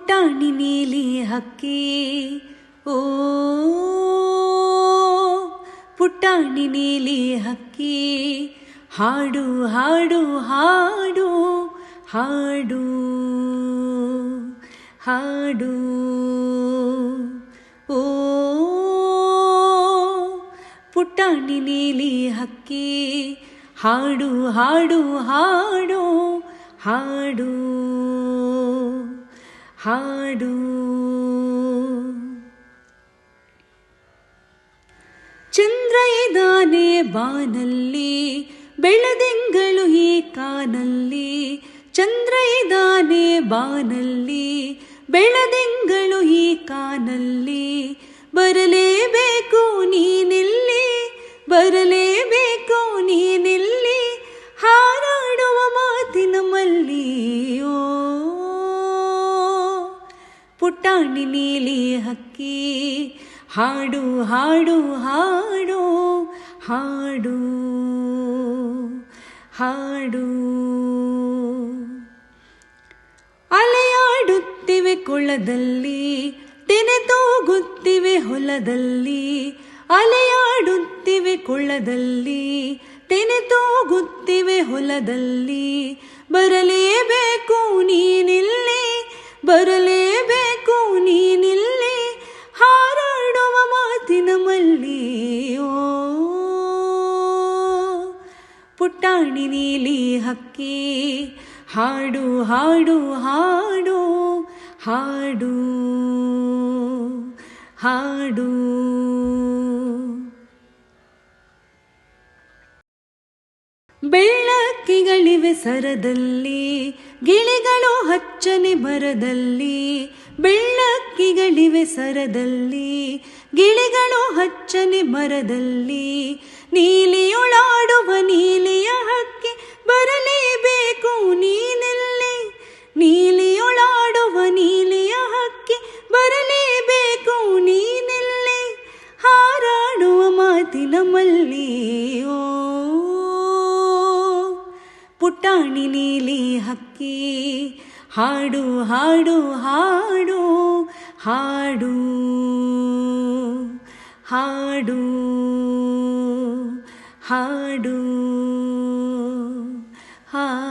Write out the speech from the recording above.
ಪುಟಾಣಿ ನೀಲಿ ಹಕ್ಕಿ ಓ ಪುಟಾಣಿ ನೀಲಿ ಹಕ್ಕಿ ಹಾಡು ಹಾಡು ಹಾಡು ಹಾಡು ಹಾಡು ಓ ಪುಟಾಣಿ ನೀಲಿ ಹಕ್ಕಿ ಹಾಡು ಹಾಡು ಹಾಡು ಹಾಡು ಹಾಡು ಚಂದ್ರ ಇದಾನೆ ಬಾನಲ್ಲಿ ಬೆಳದಿಂಗಳು ಈ ಕಾನಲ್ಲಿ ಚಂದ್ರ ಇದಾನೆ ಬಾನಲ್ಲಿ ಬೆಳದಿಂಗಳು ಈ ಕಾನಲ್ಲಿ ಬರಲೇಬೇಕು ನೀನಿಲ್ಲಿ ಬರಲೇಬೇಕು ನೀನಿಲ್ಲಿ ಹಾರಾಡುವ ಮಾತಿನ ಮಲ್ಲಿಯೋ ಪುಟಾಣಿ ನೀಲಿ ಹಕ್ಕಿ ಹಾಡು ಹಾಡು ಹಾಡು ಹಾಡು ಹಾಡು ಅಲೆಯಾಡುತ್ತಿವೆ ಕೊಳದಲ್ಲಿ ತೆನೆ ತೂಗುತ್ತಿವೆ ಹೊಲದಲ್ಲಿ ಅಲೆಯಾಡುತ್ತಿವೆ ಕೊಳ್ಳದಲ್ಲಿ ತೆನೆ ತೂಗುತ್ತಿವೆ ಹೊಲದಲ್ಲಿ ಬರಲೇಬೇಕು ನೀನಿಲ್ಲಿ ಬರಲೇಬೇಕು ನೀನಿಲ್ಲಿ ಹಾರಾಡುವ ಮಾತಿನ ಮಲ್ಲಿಯೋ ಪುಟಾಣಿ ನೀಲಿ ಹಕ್ಕಿ ಹಾಡು ಹಾಡು ಹಾಡು ಹಾಡು ಹಾಡು ಬೆಳ್ಳಕ್ಕಿಗಳಿವೆ ಸರದಲ್ಲಿ ಗಿಳಿಗಳು ಹಚ್ಚನೆ ಮರದಲ್ಲಿ ಬೆಳ್ಳಕ್ಕಿಗಳಿವೆ ಸರದಲ್ಲಿ ಗಿಳಿಗಳು ಹಚ್ಚನೆ ಮರದಲ್ಲಿ ನೀಲಿಯೊಳಾಡುವ ನೀಲಿಯ ಹಕ್ಕಿ ಬರಲೇಬೇಕು ನೀನಿಲ್ಲಿ ನೀಲಿಯೊಳಾಡುವ ನೀಲಿಯ ಹಕ್ಕಿ ಬರಲೇಬೇಕು ನೀನಿಲ್ಲಿ ಹಾರಾಡುವ ಮಾತಿನ ಮಲ್ಲಿಯೋ ಪುಟಾಣಿ ನೀಲಿ ಹಕ್ಕಿ ಹಾಡು ಹಾಡು ಹಾಡು ಹಾಡು ಹಾಡು ಹಾಡು ಹಾಡು